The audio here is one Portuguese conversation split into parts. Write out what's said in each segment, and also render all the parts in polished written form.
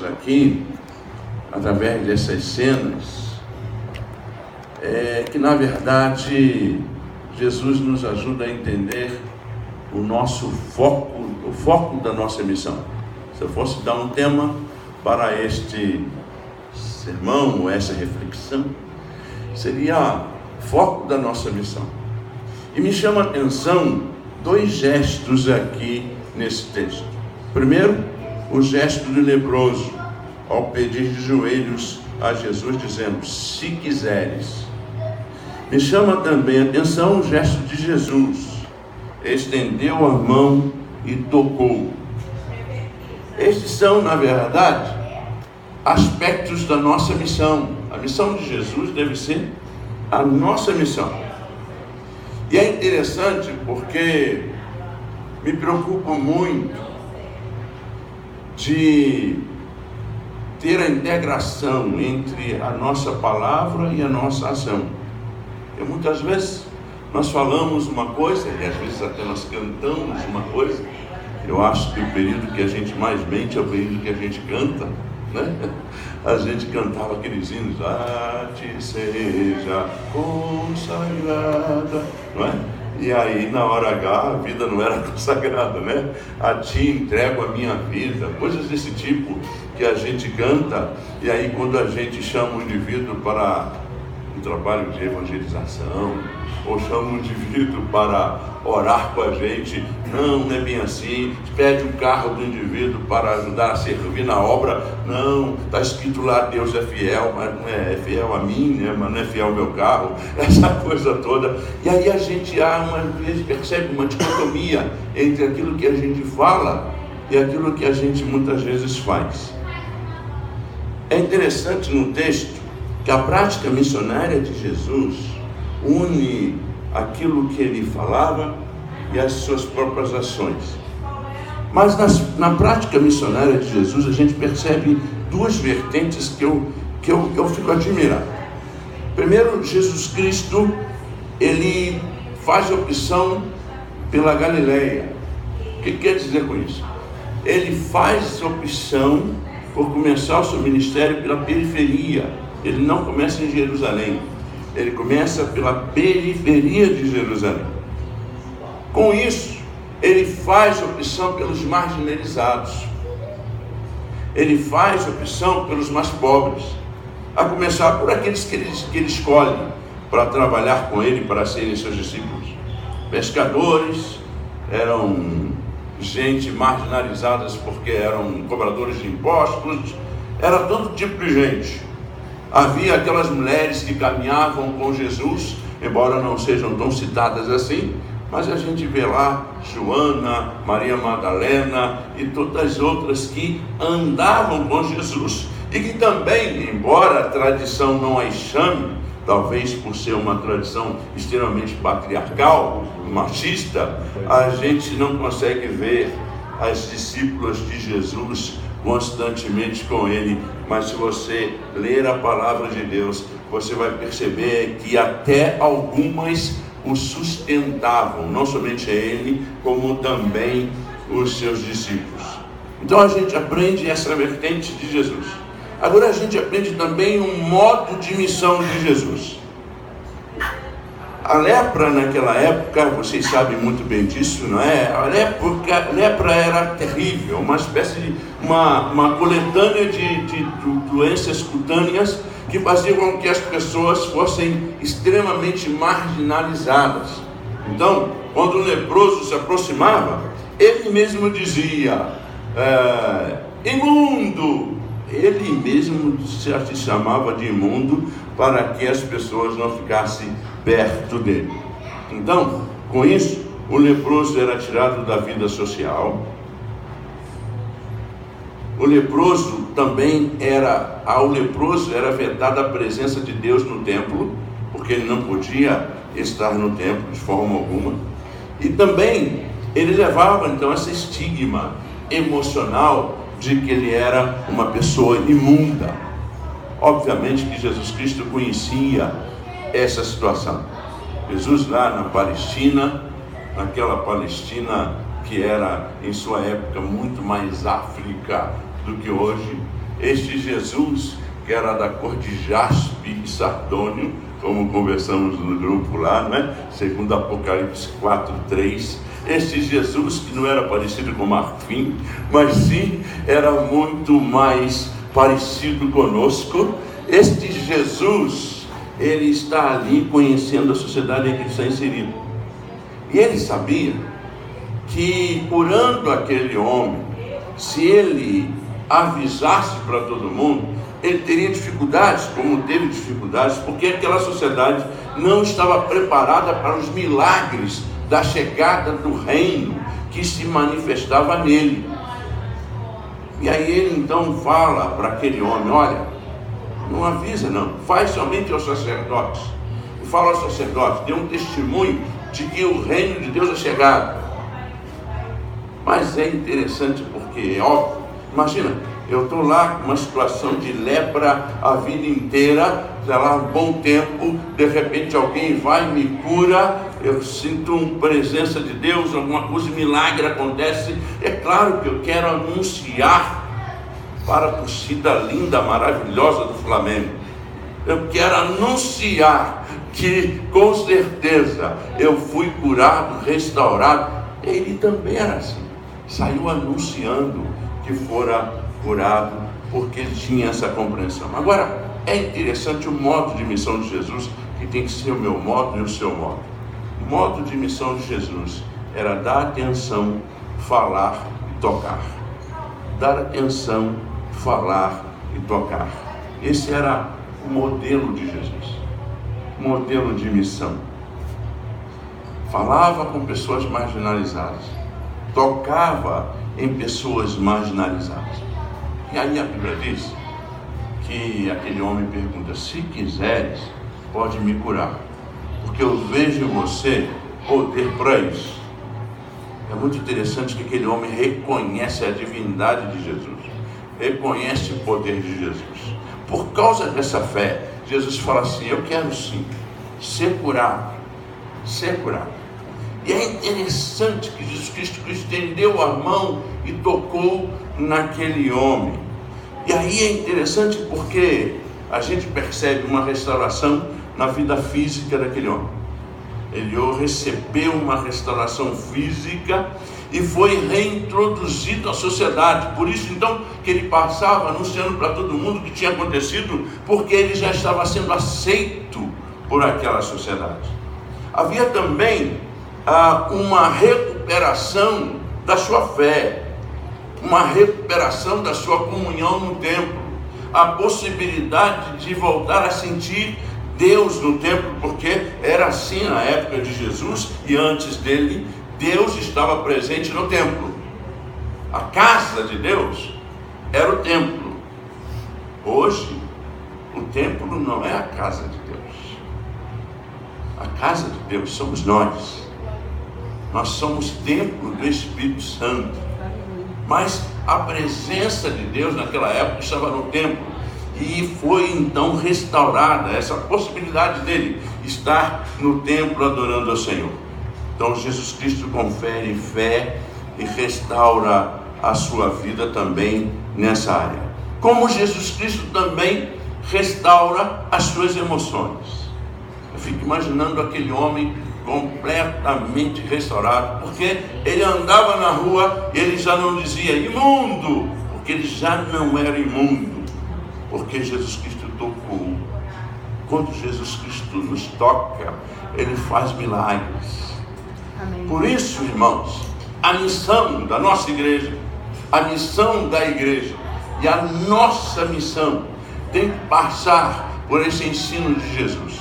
vemos aqui, através dessas cenas, é que na verdade Jesus nos ajuda a entender o nosso foco, o foco da nossa missão. Se eu fosse dar um tema para este sermão, ou essa reflexão, seria foco da nossa missão. E me chama a atenção dois gestos aqui nesse texto. Primeiro, o gesto do leproso, ao pedir de joelhos a Jesus, dizendo: se quiseres. Me chama também a atenção o gesto de Jesus, estendeu a mão e tocou. Estes são, na verdade, aspectos da nossa missão. A missão de Jesus deve ser a nossa missão. E é interessante porque me preocupa muito de ter a integração entre a nossa palavra e a nossa ação. Porque muitas vezes nós falamos uma coisa, e às vezes até nós cantamos uma coisa. Eu acho que o período que a gente mais mente é o período que a gente canta, né? A gente cantava aqueles hinos: a ti seja consagrada, não é? E aí na hora H a vida não era consagrada, né? A ti entrego a minha vida, coisas desse tipo que a gente canta. E aí quando a gente chama o indivíduo para um trabalho de evangelização, ou chama um indivíduo para orar com a gente, não é bem assim. Pede o carro do indivíduo para ajudar a servir na obra, não, está escrito lá: Deus é fiel, mas não é fiel a mim, né? Mas não é fiel ao meu carro, essa coisa toda. E aí a gente percebe uma dicotomia entre aquilo que a gente fala e aquilo que a gente muitas vezes faz. É interessante no texto que a prática missionária de Jesus une aquilo que ele falava e as suas próprias ações. Mas na prática missionária de Jesus a gente percebe duas vertentes que eu fico admirado. Primeiro, Jesus Cristo, ele faz opção pela Galileia. O que quer dizer com isso? Ele faz opção por começar o seu ministério pela periferia. Ele não começa em Jerusalém. Ele começa pela periferia de Jerusalém. Com isso, ele faz opção pelos marginalizados. Ele faz opção pelos mais pobres, a começar por aqueles que ele escolhe para trabalhar com ele, para serem seus discípulos. Pescadores, eram gente marginalizadas porque eram cobradores de impostos, era todo tipo de gente. Havia aquelas mulheres que caminhavam com Jesus, embora não sejam tão citadas assim, mas a gente vê lá Joana, Maria Madalena e todas as outras que andavam com Jesus e que também, embora a tradição não as chame, talvez por ser uma tradição extremamente patriarcal, machista, a gente não consegue ver as discípulas de Jesus constantemente com ele. Mas se você ler a palavra de Deus, você vai perceber que até algumas o sustentavam, não somente ele, como também os seus discípulos. Então a gente aprende essa vertente de Jesus. Agora a gente aprende também um modo de missão de Jesus. A lepra naquela época, vocês sabem muito bem disso, não é? A lepra era terrível, uma espécie de uma coletânea de doenças cutâneas que faziam com que as pessoas fossem extremamente marginalizadas. Então, quando o leproso se aproximava, ele mesmo dizia: imundo! Ele mesmo se chamava de imundo para que as pessoas não ficassem perto dele. Então, com isso, o leproso era tirado da vida social. O leproso também ao leproso era vedada a presença de Deus no templo, porque ele não podia estar no templo de forma alguma. E também ele levava então esse estigma emocional de que ele era uma pessoa imunda. Obviamente que Jesus Cristo conhecia essa situação. Jesus lá na Palestina, naquela Palestina que era em sua época muito mais África do que hoje, Este Jesus, que era da cor de jaspe e sardônio, como conversamos no grupo lá, né? Segundo Apocalipse 4:3, este Jesus que não era parecido com marfim, mas sim era muito mais parecido conosco. Este Jesus, ele está ali conhecendo a sociedade em que ele está inserido. E ele sabia que, curando aquele homem, se ele avisasse para todo mundo, ele teria dificuldades, como teve dificuldades, porque aquela sociedade não estava preparada para os milagres da chegada do reino que se manifestava nele. E aí ele então fala para aquele homem: olha, não avisa não, faz somente aos sacerdotes, e fala aos sacerdotes, dê um testemunho de que o reino de Deus é chegado. Mas é interessante porque, óbvio, imagina, eu estou lá com uma situação de lepra a vida inteira, sei lá, um bom tempo, de repente alguém vai e me cura, eu sinto uma presença de Deus, alguma coisa, milagre acontece. É claro que eu quero anunciar para a torcida linda, maravilhosa do Flamengo. Eu quero anunciar que com certeza eu fui curado, restaurado. Ele também era assim, saiu anunciando que fora curado, porque ele tinha essa compreensão. Agora, é interessante o modo de missão de Jesus, que tem que ser o meu modo e o seu modo. O modo de missão de Jesus era dar atenção, falar e tocar. Dar atenção, falar e tocar. Esse era o modelo de Jesus, o modelo de missão. Falava com pessoas marginalizadas, tocava em pessoas marginalizadas. E aí a Bíblia diz que aquele homem pergunta: se quiseres, pode me curar, porque eu vejo em você poder para isso. É muito interessante que aquele homem reconhece a divindade de Jesus, reconhece o poder de Jesus. Por causa dessa fé, Jesus fala assim: eu quero sim ser curado, ser curado. E é interessante que Jesus Cristo estendeu a mão e tocou naquele homem. E aí é interessante porque a gente percebe uma restauração na vida física daquele homem. Ele recebeu uma restauração física e foi reintroduzido à sociedade. Por isso então que ele passava anunciando para todo mundo o que tinha acontecido, porque ele já estava sendo aceito por aquela sociedade. Havia também uma recuperação da sua fé, uma recuperação da sua comunhão no templo, a possibilidade de voltar a sentir Deus no templo, porque era assim na época de Jesus e antes dele. Deus estava presente no templo. A casa de Deus era o templo. Hoje, o templo não é a casa de Deus. A casa de Deus somos nós. Nós somos templo do Espírito Santo. Mas a presença de Deus naquela época estava no templo. E foi então restaurada essa possibilidade dele estar no templo adorando ao Senhor. Então Jesus Cristo confere fé e restaura a sua vida também nessa área. Como Jesus Cristo também restaura as suas emoções. Eu fico imaginando aquele homem completamente restaurado, porque ele andava na rua e ele já não dizia imundo, porque ele já não era imundo, porque Jesus Cristo tocou. Quando Jesus Cristo nos toca, ele faz milagres. Amém. Por isso, irmãos, a missão da nossa igreja, a missão da igreja e a nossa missão tem que passar por esse ensino de Jesus.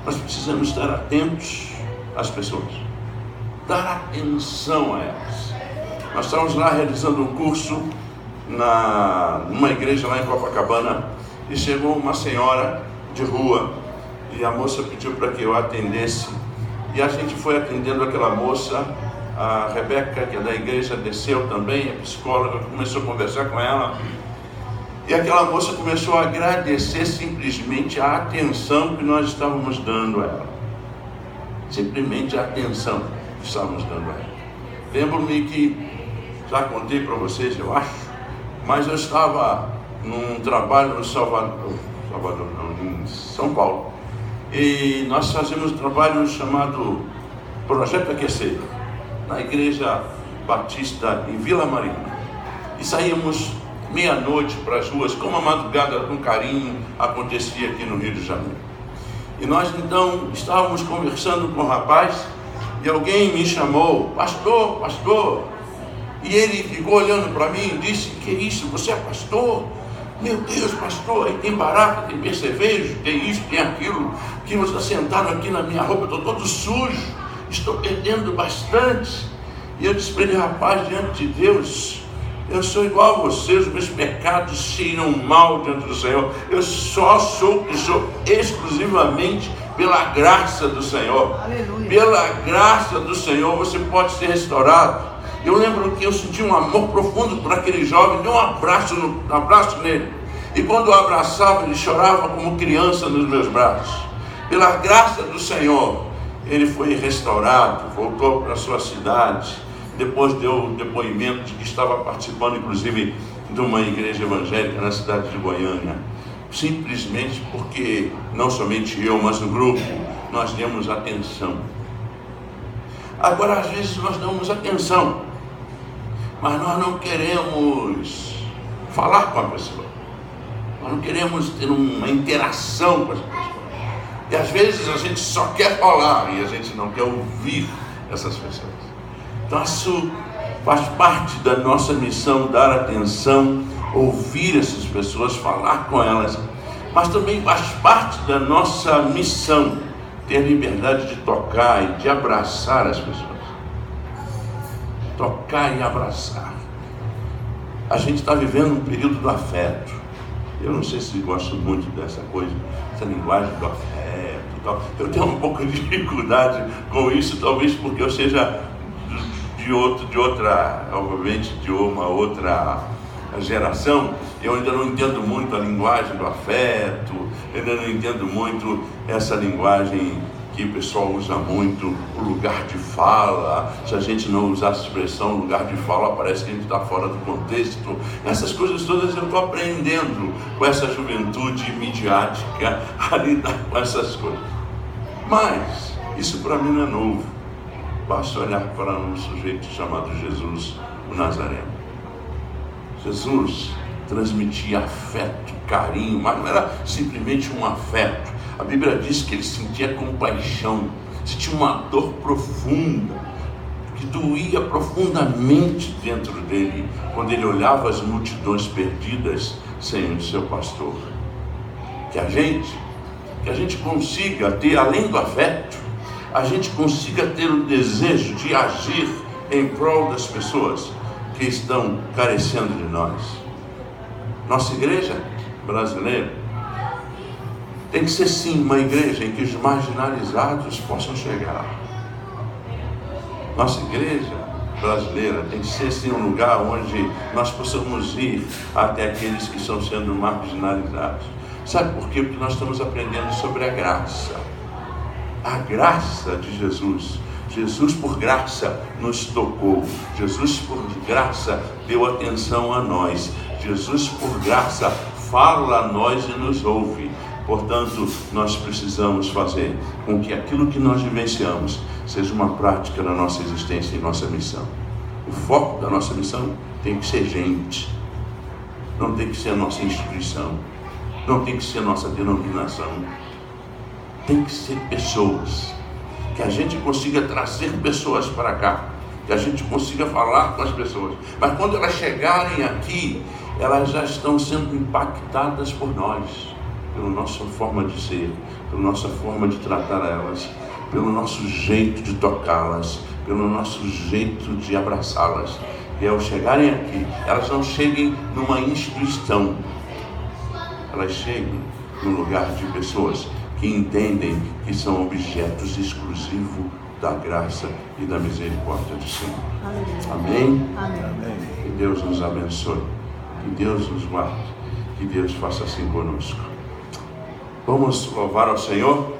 Nós precisamos estar atentos às pessoas, dar atenção a elas. Nós estávamos lá realizando um curso numa igreja lá em Copacabana e chegou uma senhora de rua e a moça pediu para que eu atendesse e a gente foi atendendo aquela moça. A Rebeca, que é da igreja, desceu também, a psicóloga, começou a conversar com ela e aquela moça começou a agradecer simplesmente a atenção que nós estávamos dando a ela. Simplesmente a atenção que estávamos dando a ela. Lembro-me que, já contei para vocês, eu acho, mas eu estava num trabalho no Salvador não, em São Paulo. E nós fazemos um trabalho chamado Projeto Aquecer, na Igreja Batista em Vila Marina. E saímos meia-noite para as ruas, como a madrugada com carinho acontecia aqui no Rio de Janeiro. E nós então estávamos conversando com o rapaz e alguém me chamou, pastor, pastor. E ele ficou olhando para mim e disse, que isso, você é pastor? Meu Deus, pastor, aí tem barata, tem percevejo, tem isso, tem aquilo, que vocês sentaram aqui na minha roupa, estou todo sujo, estou perdendo bastante. E eu disse para ele, rapaz, diante de Deus, eu sou igual a vocês, os meus pecados cheiram mal diante do Senhor. Eu só sou o que sou exclusivamente pela graça do Senhor. Aleluia. Pela graça do Senhor você pode ser restaurado. Eu lembro que eu senti um amor profundo por aquele jovem, dei um abraço nele. E quando eu abraçava, ele chorava como criança nos meus braços. Pela graça do Senhor, ele foi restaurado, voltou para a sua cidade. Depois deu depoimento de que estava participando, inclusive, de uma igreja evangélica na cidade de Goiânia. Simplesmente porque, não somente eu, mas o grupo, nós demos atenção. Agora, às vezes, nós damos atenção, mas nós não queremos falar com a pessoa. Nós não queremos ter uma interação com as pessoas. E, às vezes, a gente só quer falar e a gente não quer ouvir essas pessoas. Então, isso faz parte da nossa missão, dar atenção, ouvir essas pessoas, falar com elas. Mas também faz parte da nossa missão, ter liberdade de tocar e de abraçar as pessoas. Tocar e abraçar. A gente está vivendo um período do afeto. Eu não sei se gosto muito dessa coisa, essa linguagem do afeto e tal. Eu tenho um pouco de dificuldade com isso, talvez porque eu seja de uma outra geração. Eu ainda não entendo muito a linguagem do afeto, ainda não entendo muito essa linguagem que o pessoal usa muito, o lugar de fala. Se a gente não usar essa expressão, lugar de fala, parece que a gente está fora do contexto. Essas coisas todas eu estou aprendendo com essa juventude midiática a lidar com essas coisas. Mas isso para mim não é novo. Basta olhar para um sujeito chamado Jesus, o Nazareno. Jesus transmitia afeto, carinho, mas não era simplesmente um afeto. A Bíblia diz que ele sentia compaixão, sentia uma dor profunda, que doía profundamente dentro dele, quando ele olhava as multidões perdidas sem o seu pastor. Que a gente consiga ter, além do afeto, a gente consiga ter o desejo de agir em prol das pessoas que estão carecendo de nós. Nossa igreja brasileira tem que ser sim uma igreja em que os marginalizados possam chegar. Nossa igreja brasileira tem que ser sim um lugar onde nós possamos ir até aqueles que estão sendo marginalizados. Sabe por quê? Porque nós estamos aprendendo sobre a graça. A graça de Jesus. Jesus por graça nos tocou. Jesus por graça deu atenção a nós. Jesus por graça fala a nós e nos ouve. Portanto, nós precisamos fazer com que aquilo que nós vivenciamos seja uma prática na nossa existência e nossa missão. O foco da nossa missão tem que ser gente. Não tem que ser a nossa instituição. Não tem que ser a nossa denominação. Tem que ser pessoas, que a gente consiga trazer pessoas para cá, que a gente consiga falar com as pessoas, mas quando elas chegarem aqui, elas já estão sendo impactadas por nós, pela nossa forma de ser, pela nossa forma de tratar elas, pelo nosso jeito de tocá-las, pelo nosso jeito de abraçá-las. E ao chegarem aqui, elas não cheguem numa instituição, elas cheguem num lugar de pessoas que entendem que são objetos exclusivos da graça e da misericórdia do Senhor. Amém? Amém? Que Deus nos abençoe, que Deus nos guarde, que Deus faça assim conosco. Vamos louvar ao Senhor.